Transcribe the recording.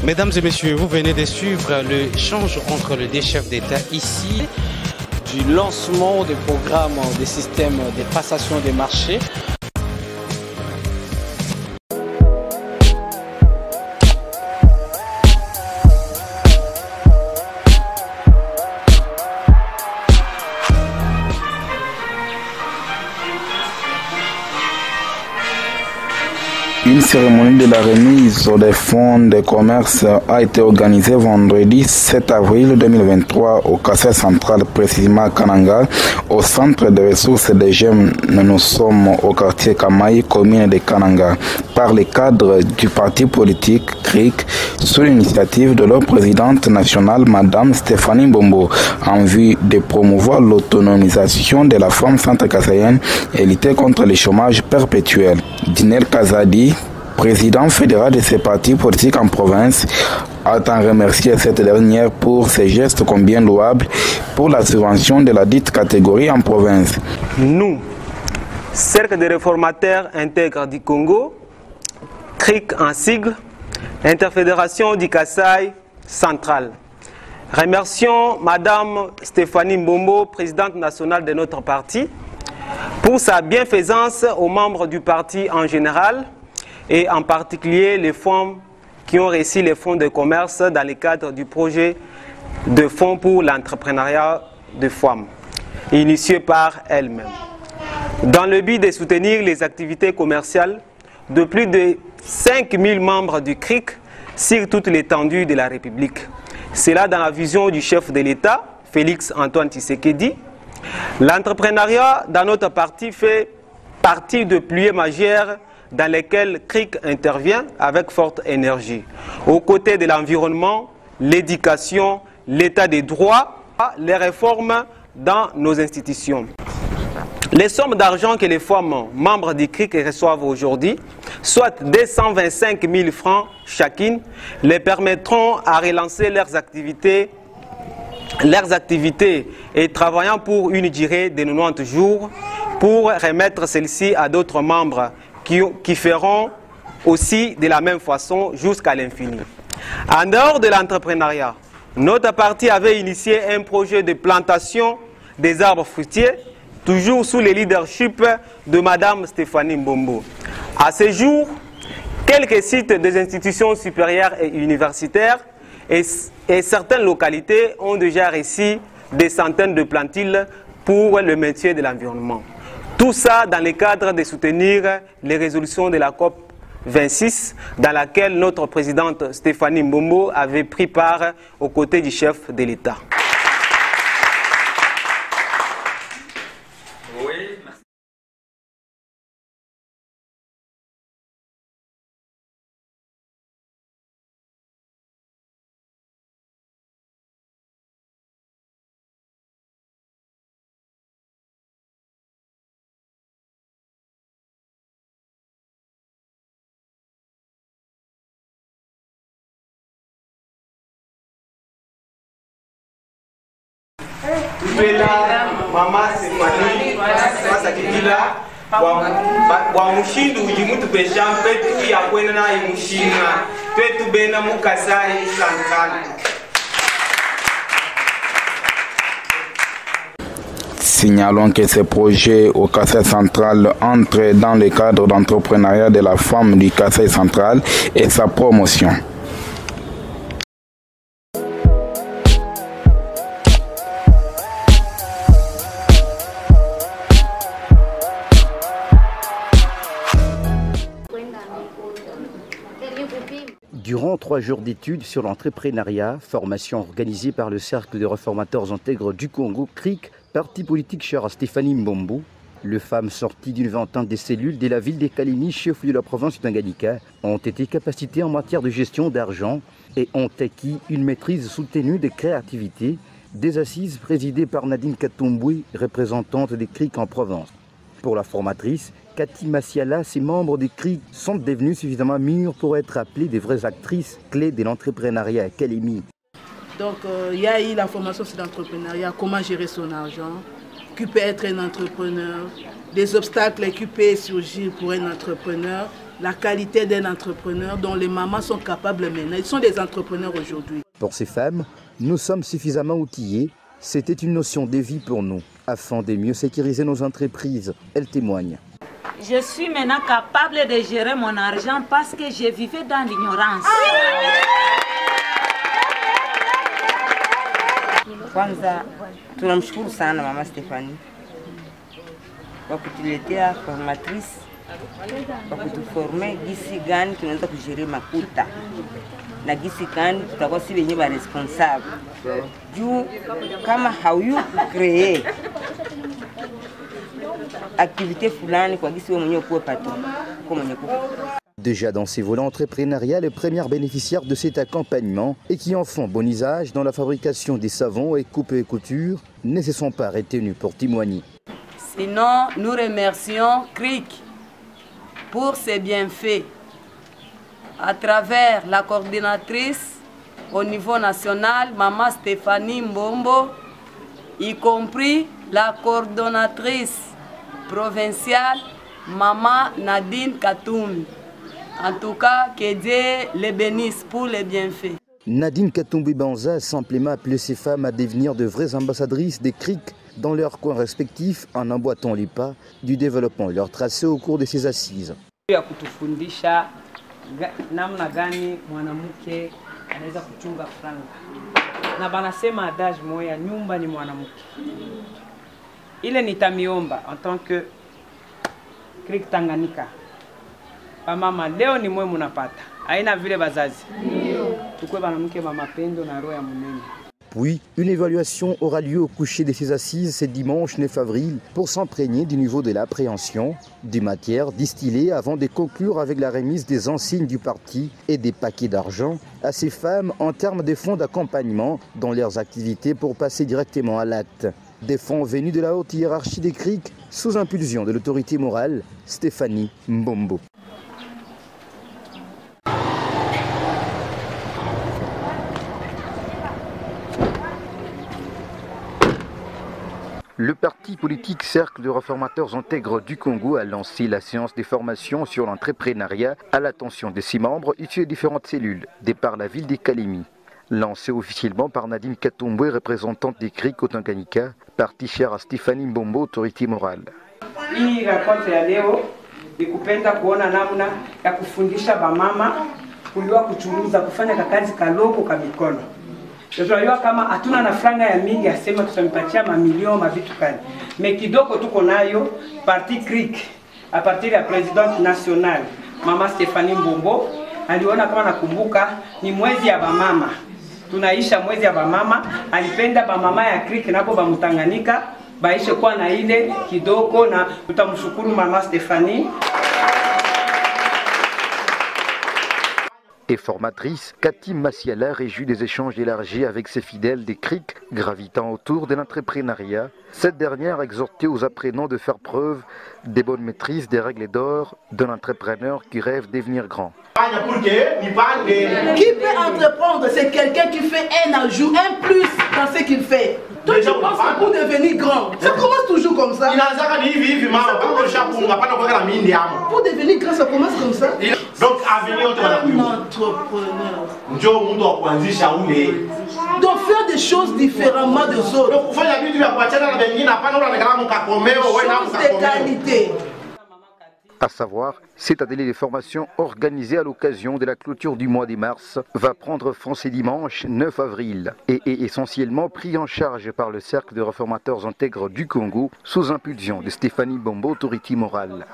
Mesdames et messieurs, vous venez de suivre l'échange entre les deux chefs d'État ici. Du lancement des programmes des systèmes de passation des marchés. Une cérémonie de la remise des fonds de commerce a été organisée vendredi 7 avril 2023 au Kassai central, précisément à Kananga, au centre de ressources des jeunes. Nous sommes au quartier Kamaï, commune de Kananga, par le cadre du parti politique CRIC, sous l'initiative de leur présidente nationale, Madame Stéphanie Mbombo, en vue de promouvoir l'autonomisation de la femme centre-kassaïenne et lutter contre le chômage perpétuel. Dinel Kazadi, président fédéral de ces partis politiques en province, a remercié cette dernière pour ses gestes combien louables pour la subvention de la dite catégorie en province. Nous, Cercle des réformateurs intègres du Congo, CRIC en sigle, Interfédération du Kassai central. Remercions Madame Stéphanie Mbombo, présidente nationale de notre parti, pour sa bienfaisance aux membres du parti en général et en particulier les femmes qui ont reçu les fonds de commerce dans le cadre du projet de fonds pour l'entrepreneuriat de femmes, initié par elle-même, dans le but de soutenir les activités commerciales de plus de 5000 membres du CRIC sur toute l'étendue de la République. C'est là dans la vision du chef de l'État, Félix Antoine Tshisekedi. L'entrepreneuriat dans notre parti fait partie de piliers majeurs dans lesquels CRIC intervient avec forte énergie. Aux côtés de l'environnement, l'éducation, l'état des droits, les réformes dans nos institutions. Les sommes d'argent que les femmes membres du CRIC reçoivent aujourd'hui, soit 225 000 francs chacune, les permettront à relancer leurs activités et travaillant pour une durée de 90 jours pour remettre celle-ci à d'autres membres qui feront aussi de la même façon jusqu'à l'infini. En dehors de l'entrepreneuriat, notre parti avait initié un projet de plantation des arbres fruitiers, toujours sous le leadership de Madame Stéphanie Mbombo. À ce jour, quelques sites des institutions supérieures et universitaires et certaines localités ont déjà reçu des centaines de plantules pour le maintien de l'environnement. Tout ça dans le cadre de soutenir les résolutions de la COP 26, dans laquelle notre présidente Stéphanie Mbombo avait pris part aux côtés du chef de l'État. Tupela mama Stéphanie masakidila wa mushindu ujimutu peshampe tu ya kwena na imushina petu bena mukasai central. Signalons que ce projet au Kassai central entre dans le cadre d'entrepreneuriat de la femme du Kassai central et sa promotion. Durant 3 jours d'études sur l'entrepreneuriat, formation organisée par le Cercle des réformateurs intègres du Congo, CRIC, parti politique cher à Stéphanie Mbombo, les femmes sorties d'une vingtaine de cellules de la ville de Kalimi, chef-lieu de la province du Tanganyika, ont été capacitées en matière de gestion d'argent et ont acquis une maîtrise soutenue de créativité, des assises présidées par Nadine Katomboué, représentante des CRIC en province. Pour la formatrice, Cathy Massiala, ses membres des CRIC sont devenus suffisamment mûrs pour être appelés des vraies actrices clés de l'entrepreneuriat à Kalimi. Donc il y a eu la formation sur l'entrepreneuriat, comment gérer son argent, qui peut être un entrepreneur, les obstacles qui peuvent surgir pour un entrepreneur, la qualité d'un entrepreneur dont les mamans sont capables maintenant. Ils sont des entrepreneurs aujourd'hui. Pour ces femmes, nous sommes suffisamment outillés. C'était une notion de vie pour nous, afin de mieux sécuriser nos entreprises. Elle témoigne. Je suis maintenant capable de gérer mon argent parce que je vivais dans l'ignorance. Kwanza tunamshukuru sana Mama Stephanie kwa kutuletea formatrice, kwa kutuforme gisi gani tunaweza kujere makuta na gisi gani tutakuwa si wenyewe ba responsable juu kama hauyu créer activité fulani kwa gisi wewe mwenyewe kuwa patron kwa mwenyewe. Déjà dans ces volets entrepreneuriats, les premières bénéficiaires de cet accompagnement et qui en font bon usage dans la fabrication des savons et coupes et coutures ne se sont pas retenus pour témoigner. Sinon, nous remercions CRIC pour ses bienfaits à travers la coordinatrice au niveau national, Maman Stéphanie Mbombo, y compris la coordonnatrice provinciale, Maman Nadine Katumbi. En tout cas, que Dieu les bénisse pour les bienfaits. Nadine Katumbi Banza a simplement appelé ces femmes à devenir de vraies ambassadrices des CRIC dans leurs coins respectifs en emboîtant les pas du développement leur tracé au cours de ces assises. Kutufundisha namna gani mwanamke anaweza kuchunga franga. Na banasema adage moya, nyumba ni mwanamke. Ile nitamiomba en tant que CRIC Tanganyika. Mama leo ni mwe munapata. Haina vile bazazi. Tukwe banamke mama pendo na roho ya munene. Puis, une évaluation aura lieu au coucher de ces assises ce dimanche 9 avril pour s'imprégner du niveau de l'appréhension des matières distillées avant de conclure avec la remise des insignes du parti et des paquets d'argent à ces femmes en termes de fonds d'accompagnement dans leurs activités pour passer directement à l'acte. Des fonds venus de la haute hiérarchie des CRIC sous impulsion de l'autorité morale Stéphanie Mbombo. Le parti politique Cercle de réformateurs intègres du Congo a lancé la séance de formation sur l'entrepreneuriat à l'attention de ses membres issus de différentes cellules, par la ville de Kalemi. Lancé officiellement par Nadine Katumbi, représentante des CRIC au Tanganyika, parti cher à Stéphanie Mbombo, autorité morale. Hii rakonto ya leo ni kupenda kuona namna ya kufundisha bamama kujua kuchunguza kufanya kazi kaloko ka mikono. Tunajua kama hatuna na franga ya mingi asema tutampatia mamilioni mavitu kani. Mais kidogo tuko nayo parti CRIC a partir ya presidente national Mama Stephanie Mbombo aliona kama nakumbuka ni mwezi ya bamama. Tunaisha mwezi ya bamama, alipenda bamama ya CRIC napo bamutanganyika baishe kwa na ile kidogo na tutamshukuru Mama Stephanie. Et formatrice, Cathy Massiala réjouit des échanges élargis avec ses fidèles des CRIC gravitant autour de l'entrepreneuriat. Cette dernière exhortait aux apprenants de faire preuve des bonnes maîtrises des règles d'or d'un entrepreneur qui rêve de devenir grand. Qui peut entreprendre, c'est quelqu'un qui fait un ajout, un plus dans ce qu'il fait. Toi, tu penses que pour devenir grand, ça commence toujours comme ça. Pour devenir grand, ça commence comme ça. Donc, à venir, un entrepreneur. Donc, faire des choses différemment des autres. Choses de qualité. À savoir, cet atelier de formation organisé à l'occasion de la clôture du mois de mars va prendre fin ce dimanche 9 avril et est essentiellement pris en charge par le Cercle de réformateurs intègres du Congo sous impulsion de Stéphanie Mbombo, autorité morale.